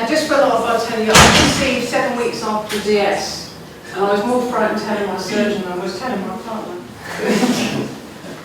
And just for a laugh, I'll tell you, I conceived 7 weeks after the DS, and I was more frightened telling my surgeon than I was telling my partner.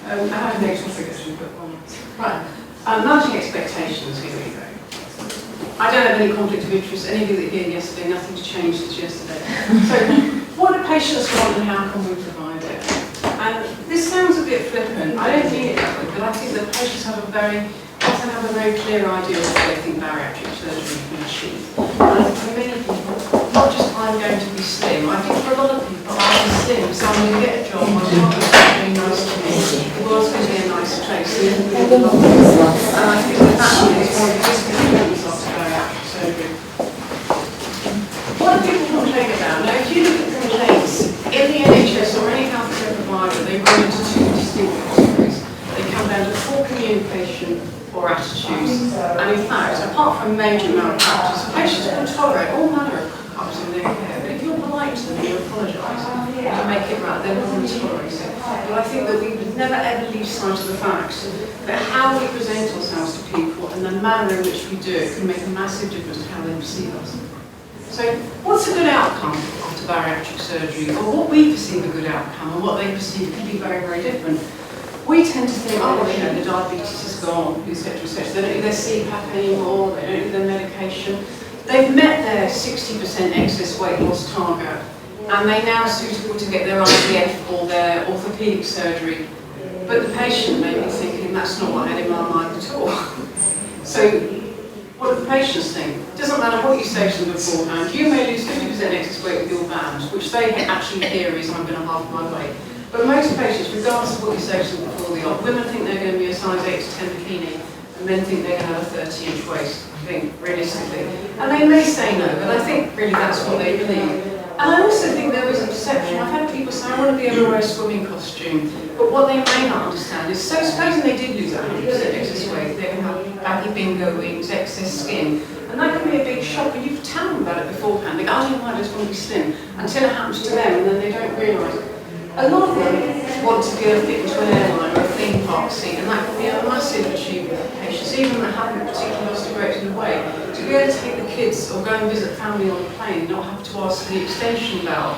I have an extra figure to put on. Right, managing expectations, here we go. I don't have any conflict of interest. Any of you that came yesterday, nothing's changed since yesterday. So, what do patients want and how can we provide it? And this sounds a bit flippant. I don't mean it that way, but I think that patients often have a very clear idea of what they think bariatric surgery can achieve. And for many people, not just I'm going to be slim. I think for a lot of people, I'm slim, so I'm going to get a job. My partner's going to be nice to me. The world's going to be a nice place. And I think that actually is one of the biggest commitments after bariatric surgery. What do people complain about? Now, if you look at complaints in the NHS or any healthcare provider, they run into two distinct categories. They come down to poor communication or attitudes. And in fact, apart from major malpractice, patients will tolerate all manner of hiccups in their care. But if you're polite to them and you apologise and make it right, they're not going to tolerate it. But I think that we would never ever lose sight of the fact that how we present ourselves to people and the manner in which we do it can make a massive difference to how they perceive us. So, what's a good outcome after bariatric surgery? Or what we perceive a good outcome and what they perceive can be very, very different. We tend to think, oh, you know, the diabetes is gone, etc., etc. They don't need their CPAP anymore, they don't need their medication. They've met their 60% excess weight loss target, and they now are suitable to get their IVF or their orthopaedic surgery. But the patient may be thinking, that's not what I had in my mind at all. So, what do the patients think? It doesn't matter what you say to them beforehand. You may lose 50% excess weight with your band, which they actually hear is, I'm going to halve my weight. But most patients, regardless of what you say to them before the op, women think they're going to be a size 8 to 10 bikini, and men think they're going to have a 30-inch waist, I think, realistically. And they may say no, but I think really that's what they believe. And I also think there is a perception. I've had people say, I want to be able to wear a swimming costume, but what they may not understand is, so supposing they did lose 100% excess weight, they're going to have baggy bingo wings, excess skin, and that can be a big shock, and you tell them about it beforehand. They go, I don't mind, I just want to be slim, until it happens to them, and then they don't realise. A lot of them want to be able to fit into an airline or a theme park seat, and that can be a massive achievement for patients, even that haven't particularly lost a great deal of weight. To be able to take the kids or go and visit family on the plane and not have to ask for the extension belt.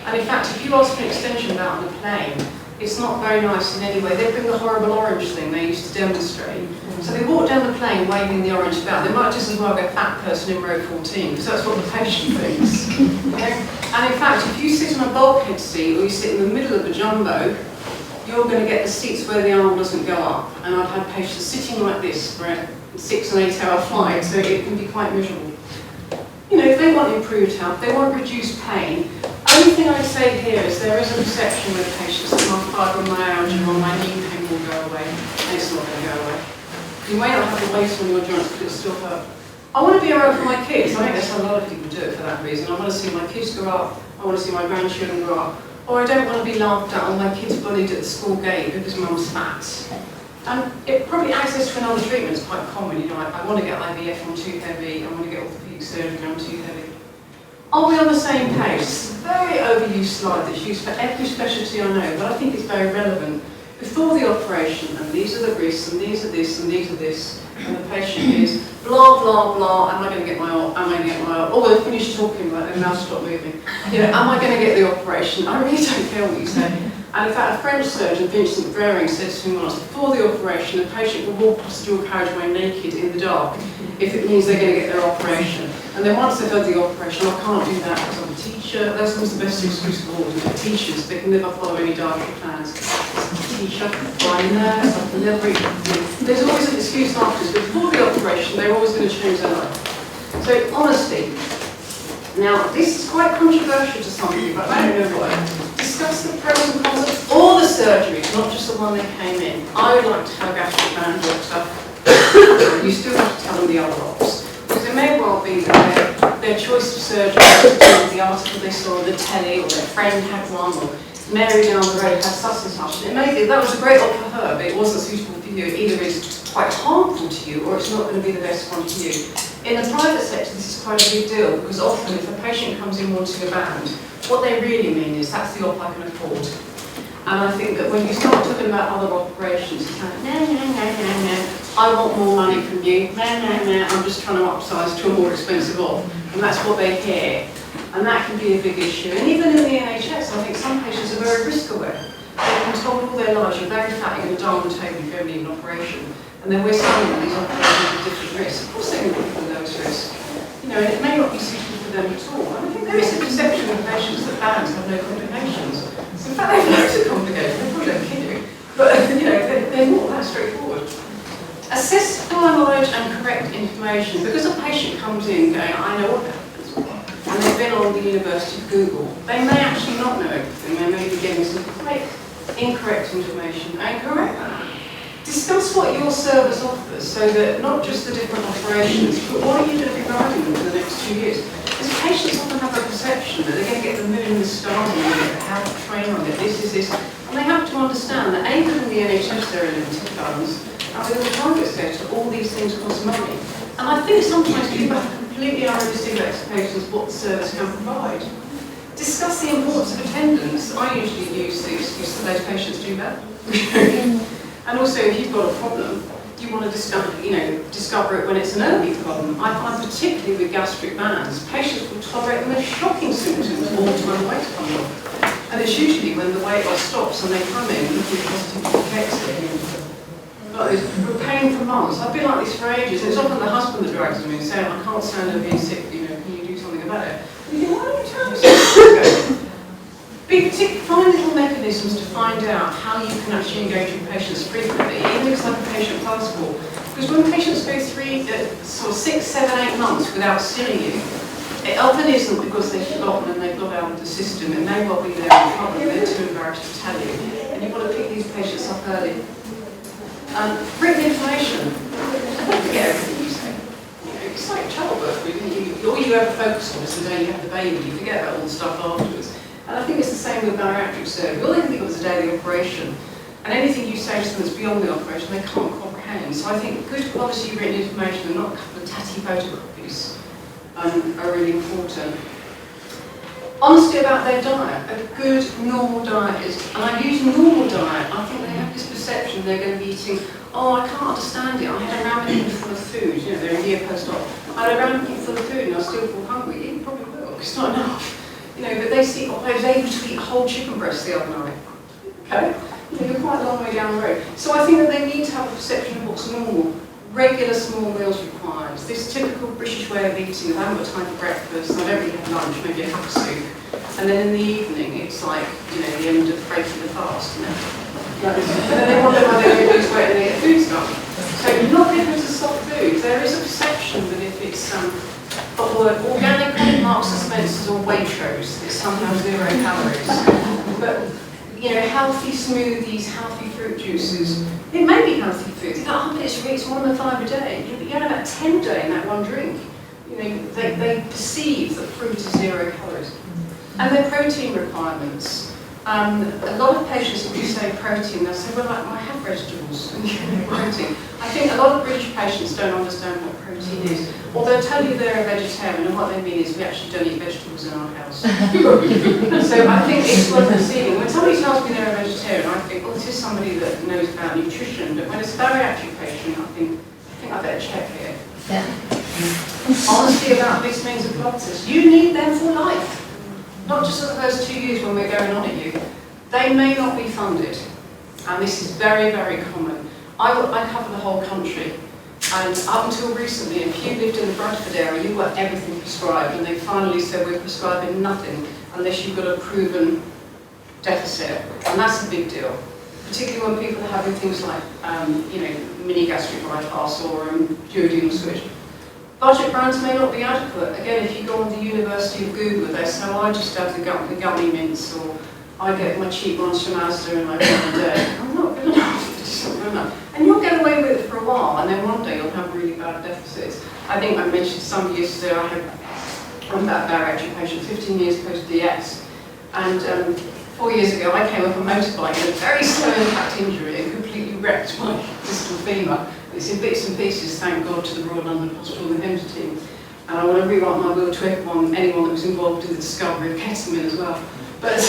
And in fact, if you ask for an extension belt on the plane, it's not very nice in any way. They bring the horrible orange thing they used to demonstrate. So they walk down the plane waving the orange belt. They might just as well go fat person in row 14, because that's what the patient thinks. And in fact, if you sit on a bulkhead seat or you sit in the middle of a jumbo, you're going to get the seats where the arm doesn't go up. And I've had patients sitting like this for a 6 and 8 hour flight, so it can be quite miserable. You know, if they want improved health, they want reduced pain. Only thing I'd say here is there is a perception with patients that my fibromyalgia or my knee pain will go away, and it's not going to go away. You may not have the weight on your joints, but it'll still hurt. I want to be around for my kids. I think that's how a lot of people do it for that reason. I want to see my kids grow up. I want to see my grandchildren grow up. Or I don't want to be laughed at or my kids bullied at the school gate because mum's fat. And it probably access to another treatment is quite common. You know, I want to get IVF, I'm too heavy. I want to get orthopaedic surgery, I'm too heavy. Are we on the same page? It's a very overused slide that's used for every specialty I know, but I think it's very relevant. Before the operation, and these are the risks, and these are this, and these are this, and the patient is blah, blah, blah, am I going to get my op? Am I going to get my op? Oh, they finished talking about it, their mouth stopped moving. You know, am I going to get the operation? I really don't care what you say. And in fact, a French surgeon, Vincent Brering, said to me once, before the operation, the patient will walk past the dual carriageway naked in the dark if it means they're going to get their operation. And then once they've had the operation, I can't do that because I'm a teacher. That's almost the best excuse of all, isn't it? Teachers, they can never follow any dietary plans. I'm a teacher, I'm a nurse, I can never eat. There's always an excuse afterwards, but before the operation, they're always going to change their life. So, honestly, now this is quite controversial to some people, but I don't know why. Discuss the pros and cons of all the surgeries, not just the one they came in. I would like to have a gastric band doctor. You still have to tell them the other ops. Because it may well be that their choice of surgery has to do with the article they saw on the telly, or their friend had one, or Mary down the road had such and such. It may be that was a great op for her, but it wasn't suitable for you. It either is quite harmful to you, or it's not going to be the best one for you. In the private sector, this is quite a big deal, because often if a patient comes in wanting a band, what they really mean is that's the op I can afford. And I think that when you start talking about other operations, it's like, no, I want more money from you, I'm just trying to upsize to a more expensive op. And that's what they hear. And that can be a big issue. And even in the NHS, I think some patients are very risk aware. They've been told all their lives, you're very fat, you're going to die on the table if you ever need an operation. And then we're saying these operations are different risks. Of course they're going to be the lowest risk. You know, and it may not be suitable for them at all. And I think there is a perception of patients that bands have no complications. In fact, they have loads of complications, they probably don't kid you. But, you know, they're not that straightforward. Assess full knowledge and correct information. Because a patient comes in going, I know what happens, and they've been on the University of Google, they may actually not know everything. They may be getting some quite incorrect information and correct that. Discuss what your service offers so that not just the different operations, but what are you going to be providing them for the next 2 years. Because patients often have a perception that they're going to get the moon and the stars on it, how to train on it, this is this. And they have to understand that A, within the NHS there are limited funds, and within the private sector, all these things cost money. And I think sometimes people have completely unrealistic expectations of what the service can provide. Discuss the importance of attendance. I usually use the excuse that those patients do that. And also, if you've got a problem, you want to discover it when it's an early problem. I find particularly with gastric bands, patients will tolerate the most shocking symptoms all the time weight comes off. And it's usually when the weight loss stops and they come in looking positive for exit. Like this, we're paying for months. I've been like this for ages. And it's often the husband that drags me and saying, I can't stand her being sick, you know, can you do something about it? And you think, why don't you tell me something? Find little mechanisms to find out how you can actually engage with patients frequently, even if it's like a patient passport. Because when patients go sort of 6, 7, 8 months without seeing you, it often isn't because they've forgotten and they've got out of the system. It may well be they're in trouble and they're too embarrassed to tell you. And you've got to pick these patients up early. Written information. Don't forget everything you say. You know, it's like childbirth. All you ever focus on is the day you have the baby. You forget about all the stuff afterwards. And I think it's the same with bariatric surgery. All they can think of is the day of the operation. And anything you say to them that's beyond the operation, they can't comprehend. So I think good quality written information and not a couple of tatty photocopies are really important. Honesty about their diet. A good, normal diet is, and I use normal diet, I think they have this perception they're going to be eating, oh, I can't understand it, I had a ramekin full of food, you know, they're a year post-op. I had a ramekin full of food and I still feel hungry. You probably will, it's not enough. You know, but they see, oh, I was able to eat whole chicken breast the other night. Okay? You know, you're quite a long way down the road. So I think that they need to have a perception of what's normal. Regular small meals required. This typical British way of eating, I haven't got time for breakfast, I don't really have lunch, maybe a cup of soup. And then in the evening, it's like, you know, the end of breaking the fast. You know? And then they wonder why they don't lose weight and they get food stuff. So not different to soft food. There is a perception that if it's organic Marks and Spencer's or Waitrose, it's somehow 0 calories. But you know, healthy smoothies, healthy fruit juices, it may be healthy food. It's like, it's 1 of 5 a day. You get about 10 a day in that one drink. You know, they perceive that fruit is 0 calories. And their protein requirements. A lot of patients, if you say protein, they'll say, well, I have vegetables and protein. I think a lot of British patients don't understand what protein is. Or they'll tell you they're a vegetarian, and what they mean is we actually don't eat vegetables in our house. So I think it's worth perceiving. When somebody tells me they're a vegetarian, I think, well, this is somebody that knows about nutrition. But when it's a bariatric patient, I think I better check here. Yeah. Honesty about these means of blood tests. You need them for life. Not just for the first 2 years when we're going on at you. They may not be funded. And this is very, very common. I cover the whole country. And up until recently, if you lived in the Bradford area, you got everything prescribed. And they finally said, we're prescribing nothing unless you've got a proven deficit. And that's a big deal. Particularly when people are having things like, you know, mini gastric bypass or duodenal switch. Budget brands may not be adequate. Again, if you go on the University of Google, they say, oh, I just have the gummy mints, or I get my cheap ones from Asda and I go a day. I'm not good enough. It's not good enough. And you'll get away with it for a while, and then one day you'll have really bad deficits. I think I mentioned some yesterday, I had that bariatric patient, 15 years post-DS, and 4 years ago I came off a motorbike with a very slow impact injury and completely wrecked my distal femur. It's in bits and pieces, thank God, to the Royal London Hospital and HEMS team. And I want to rewrite my will to anyone that was involved in the discovery of ketamine as well. But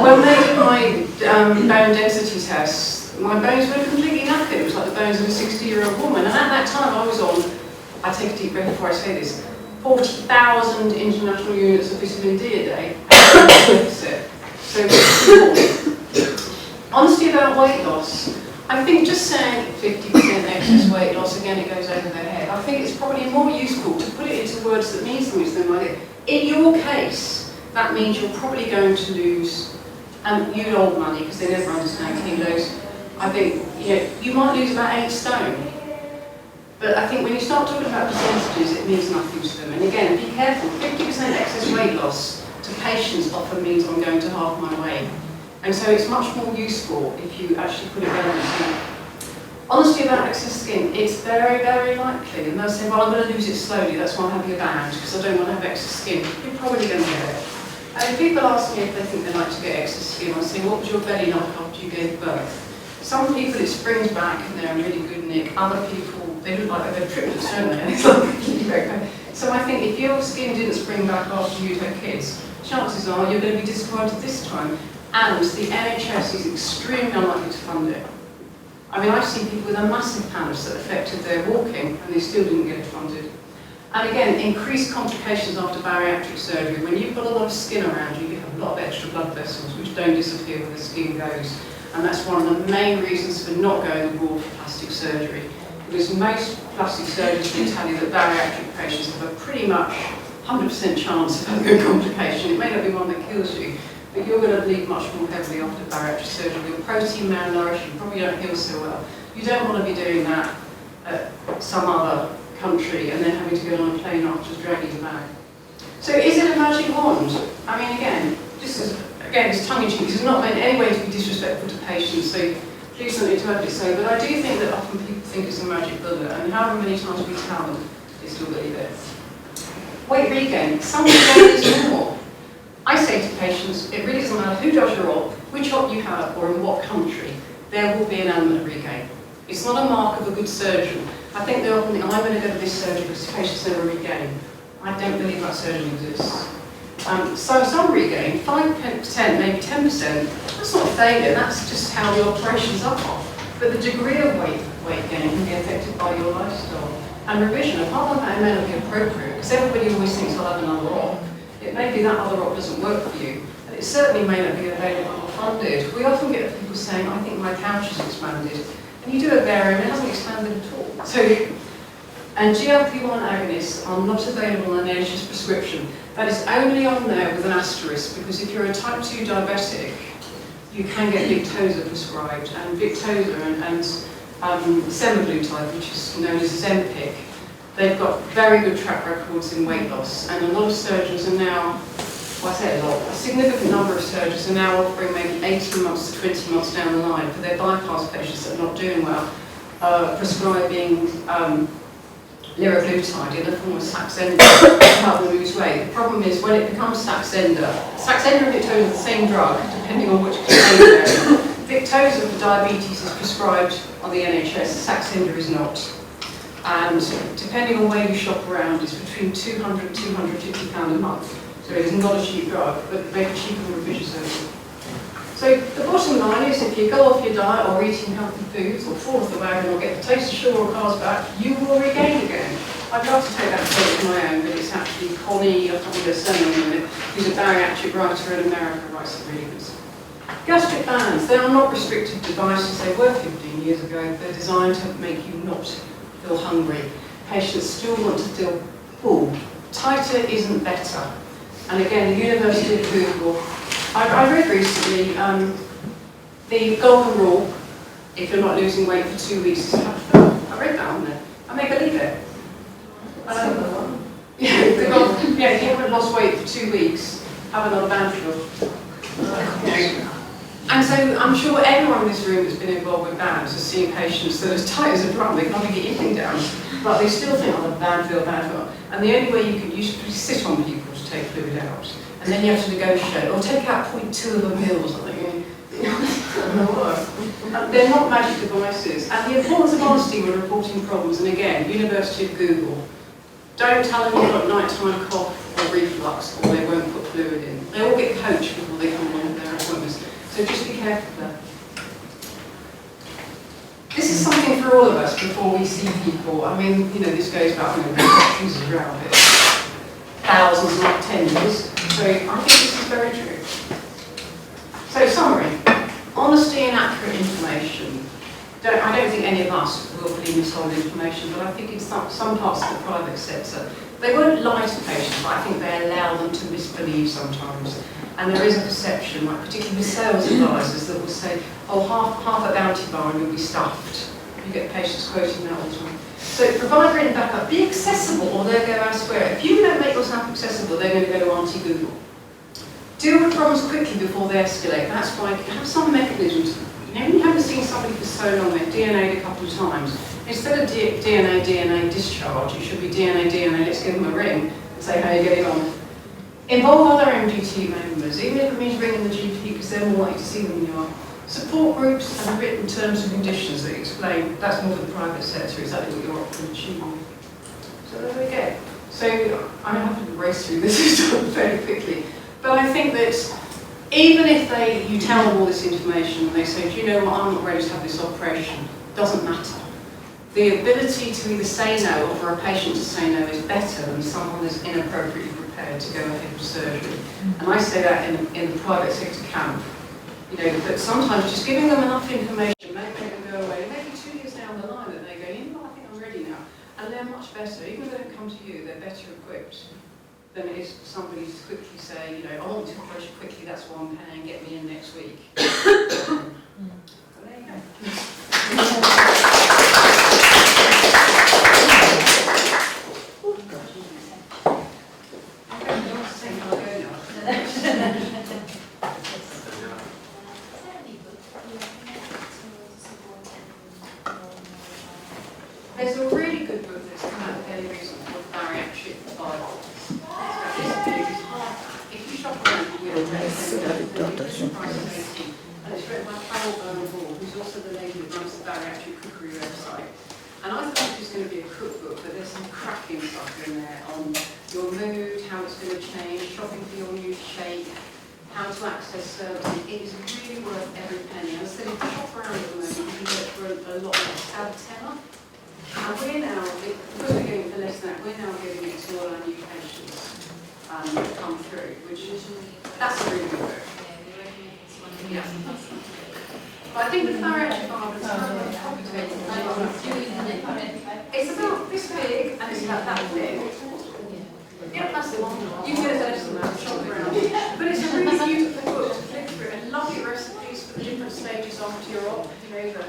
when they did my bone density test, my bones were completely knackered. It was like the bones of a 60-year-old woman. And at that time I was on, I take a deep breath before I say this, 40,000 international units of vitamin D a day. So honesty about weight loss. I think just saying 50% excess weight loss, again, it goes over their head. I think it's probably more useful to put it into words that mean something to them. Like, in your case, that means you're probably going to lose, and you old money, because they never understand kilos. I think you might lose about 8 stone. But I think when you start talking about percentages, it means nothing to them. And again, be careful. 50% excess weight loss to patients often means I'm going to half my weight. And so it's much more useful if you actually put it down. Honesty about excess skin, it's very, very likely. And they'll say, well, I'm going to lose it slowly, that's why I'm having a band, because I don't want to have excess skin. You're probably going to get it. And if people ask me if they think they like to get excess skin, I say, what was your belly like after you gave birth? Some people it springs back and they're in really good nick. Other people, they look like they've had triplets, don't they? So I think if your skin didn't spring back after you'd had kids, chances are you're going to be disappointed this time. And the NHS is extremely unlikely to fund it. I mean, I've seen people with a massive PANS that affected their walking and they still didn't get it funded. And again, increased complications after bariatric surgery. When you've got a lot of skin around you, you have a lot of extra blood vessels which don't disappear when the skin goes. And that's one of the main reasons for not going abroad for plastic surgery. Because most plastic surgeons will tell you that bariatric patients have a pretty much 100% chance of having a complication. It may not be one that kills you, but you're going to bleed much more heavily after bariatric surgery. You're protein malnourished, you probably don't heal so well. You don't want to be doing that at some other country and then having to go on a plane after dragging you back. So is it a magic wand? I mean, again, it's tongue-in-cheek. This is not meant in any way to be disrespectful to patients, so please don't interpret it so, but I do think that often people think it's a magic bullet, and however many times we tell them, they still believe it. Weight regain. Some regain is normal. I say to patients, it really doesn't matter who does your op, which op you have, or in what country, there will be an element of regain. It's not a mark of a good surgeon. I think they often think, I'm going to go to this surgery because patients never regain. I don't believe that surgery exists. So some regain, 5%, maybe 10%, that's not a failure, that's just how the operations are. But the degree of weight gain can be affected by your lifestyle. And revision, apart from that, it may not be appropriate, because everybody always thinks I'll have another op. It may be that other op doesn't work for you, and it certainly may not be available or funded. We often get people saying, I think my couch has expanded. And you do a barium, it hasn't expanded at all. And GLP-1 agonists are not available on an NHS prescription. That is only on there with an asterisk, because if you're a type 2 diabetic, you can get Victoza prescribed, and Victoza and semaglutide, which is known as Zempic, they've got very good track records in weight loss, and a lot of surgeons are now, well I say a lot, a significant number of surgeons are now offering maybe 18 months to 20 months down the line for their bypass patients that are not doing well, prescribing liraglutide in the form of Saxenda to help them lose weight. The problem is when it becomes Saxenda and Victoza are the same drug, depending on which container area. Victoza for diabetes is prescribed on the NHS, Saxenda is not. And depending on where you shop around, it's between £200 and £250 a month. So it is not a cheap drug, but maybe cheaper than revision surgery. So the bottom line is if you go off your diet or eating healthy foods or fall off the wagon or get the taste of sugar or carbs back, you will regain again. I'd love to take that quote of my own, but it's actually Toni, I can't remember her surname in it, who's a bariatric writer in America, writes it really good. Gastric bands, they are not restrictive devices. They were 15 years ago. They're designed to make you not feel hungry. Patients still want to feel full. Tighter isn't better. And again, the University of Google, I read recently the golden rule, if you're not losing weight for 2 weeks, is have to fill. I read that on there. I may believe it. If you haven't lost weight for 2 weeks, have another band fill. And so I'm sure everyone in this room that's been involved with bands has seen patients that are as tight as a drum, they can't even get anything down, but they still think, oh, band fill. And the only way you should sit on people to take fluid out. And then you have to negotiate, or take out 0.2 of a mil or something. They're not magic devices. And the importance of honesty when reporting problems, and again, University of Google, don't tell them you've got nighttime cough or reflux, or they won't put fluid in. They all get coached before they come along with their appointments. So just be careful there. This is something for all of us before we see people. I mean, you know, this goes back, you know, Jesus around it. Thousands, not tens. So I think this is very true. So summary, honesty and accurate information. I don't think any of us will believe in solid information, but I think in some parts of the private sector, they won't lie to patients, but I think they allow them to misbelieve sometimes. And there is a perception, like particularly sales advisors, that will say, oh, half a bounty bar and you'll be stuffed. You get patients quoting that all the time. So provide written backup, be accessible or they'll go elsewhere. If you don't make yourself accessible, they're going to go to Auntie Google. Deal with problems quickly before they escalate. That's why you have some mechanisms. You know, when you haven't seen somebody for so long, they've DNA'd a couple of times. Instead of DNA discharge, it should be DNA, let's give them a ring and say how you're getting on. Involve other MDT members, even if it means ringing the GP because they're more likely to see them than you are. Support groups and written terms and conditions that explain, that's more for the private sector, exactly what you're offering achieving. So there we go. So I'm going to have to race through this fairly quickly. But I think that even if you tell them all this information and they say, do you know what, I'm not ready to have this operation, doesn't matter. The ability to either say no or for a patient to say no is better than someone that's inappropriately prepared to go ahead with surgery. And I say that in the private sector camp. You know, but sometimes just giving them enough information may make them go away. Maybe 2 years down the line that they go, you know what, I think I'm ready now. And they're much better. Even if they don't come to you, they're better equipped than it is for somebody to quickly say, you know, I want to operation quickly, that's why I'm paying, get me in next week. So there you go. There's a really good book that's come out fairly recently called Bariatric Surgery. If you shop around, you'll get it. And it's written by Carol Burnham, who's also the lady that runs the Bariatric Cookery website. And I thought it was going to be a cookbook, but there's some cracking stuff in there on your mood, how it's going to change, shopping for your new shape, how to access services. It is really worth every penny. And I said, if you shop around at the moment, you can get it for a lot less, about a tenner. And we're now, because we're getting for less than that, we're now giving it to all our new patients that come through, which is, that's a really good book. Yeah. But I think the bariatric barber is complicated. It's about this big and it's about that big. Yeah, that's the one. You can get it less than that, shop around. But it's a really beautiful book to flick through and lovely recipes for the different stages after your op, you know, the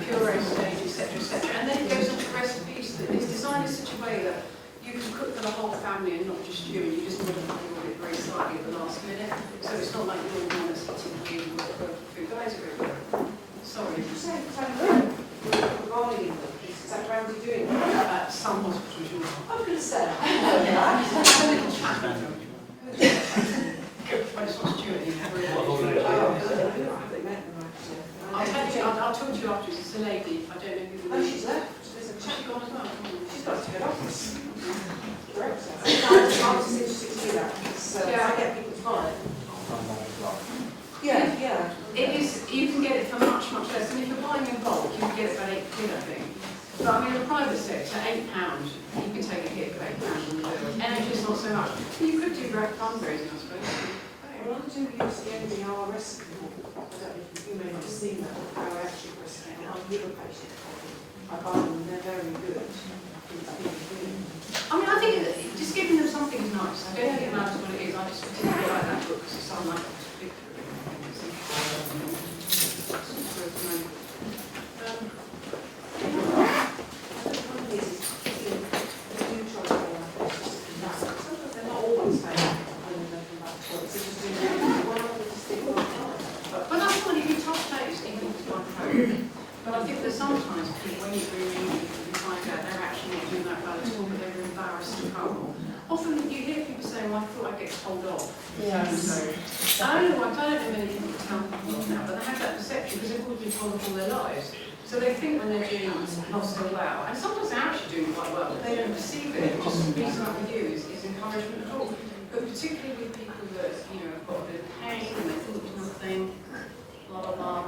puree stage, etc. And then it goes into recipes that it's designed in such a way that you can cook for the whole family and not just you, and you just modify it very slightly at the last minute. So it's not like you're the one that's eating you with perfect food. Guys are very good. Sorry. Did you say regarding is that around you doing that? Some hospitals you are. I was going to say. I just want Stuart, you have I'll talk to you afterwards. It's a lady. I don't know who the Oh, she's left. She's gone as well. She's got to go to office. I was just interested to hear that because I get people to buy it. Yeah. It is, you can get it for much less. And if you're buying in bulk, you can get it for £8, I think. But I mean, in the private sector, £8, you can take a hit for £8 on the bill. NHS not so much. But you could do fundraising, I suppose. Well, I do use the MDR recipe. I don't know if you may have seen that bariatric recipe. I'll give a patient a copy. I buy them, they're very good. I mean, I think just giving them something is nice. I don't think it matters what it is. I just particularly like that book because it's unlike a big But that's funny, you touch base even if it's by phone. But I think that sometimes people, when you find out they're actually not doing that well at all, but they're embarrassed to come. Often you hear people saying, well, I thought I'd get told off. So, I don't know many people that tell people now, but they have that perception because they've always been told off all their lives. So they think when they're doing not so well, and sometimes they're actually doing quite well, but they don't perceive it. Just meeting up with you is encouragement at all. But particularly with people that, you know, have got a bit of pain and they think it's nothing, blah, blah, blah.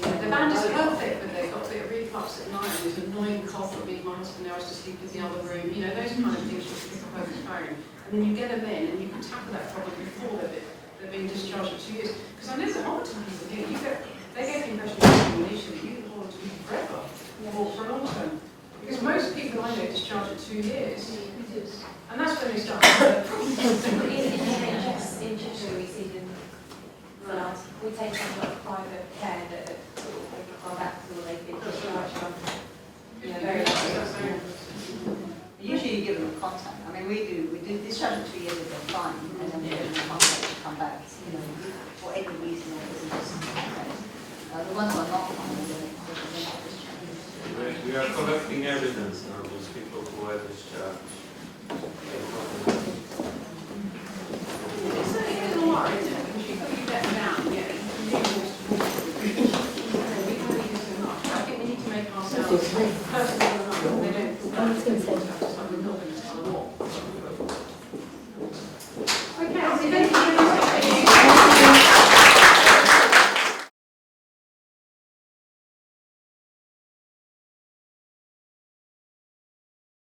The band is perfect, but they've got a bit of reflux at night and there's an annoying cough that means my husband now has to sleep in the other room. You know, those kind of things you can pick up over the phone. And then you get them in and you can tackle that problem before they're being discharged for 2 years. Because I know that Homerton people do, they get the impression that initially you want to be forever or for a long term. Because most people I know discharge at 2 years. And that's when they start to have problems. In Cheshire we see them, we take on a lot of private care that sort of are back to they've been discharged from. Very lucky. Usually you give them a contact. I mean, we do discharge at 2 years if they're fine, and then we give them a contact to come back, you know, for any reason or isn't just contact. The ones who are not fine, they're not discharged. We are collecting evidence now with people who are discharged. It's a lot, isn't it? Because you've got to get down, yeah. We can only do so much. I think we need to make ourselves personal enough. They don't.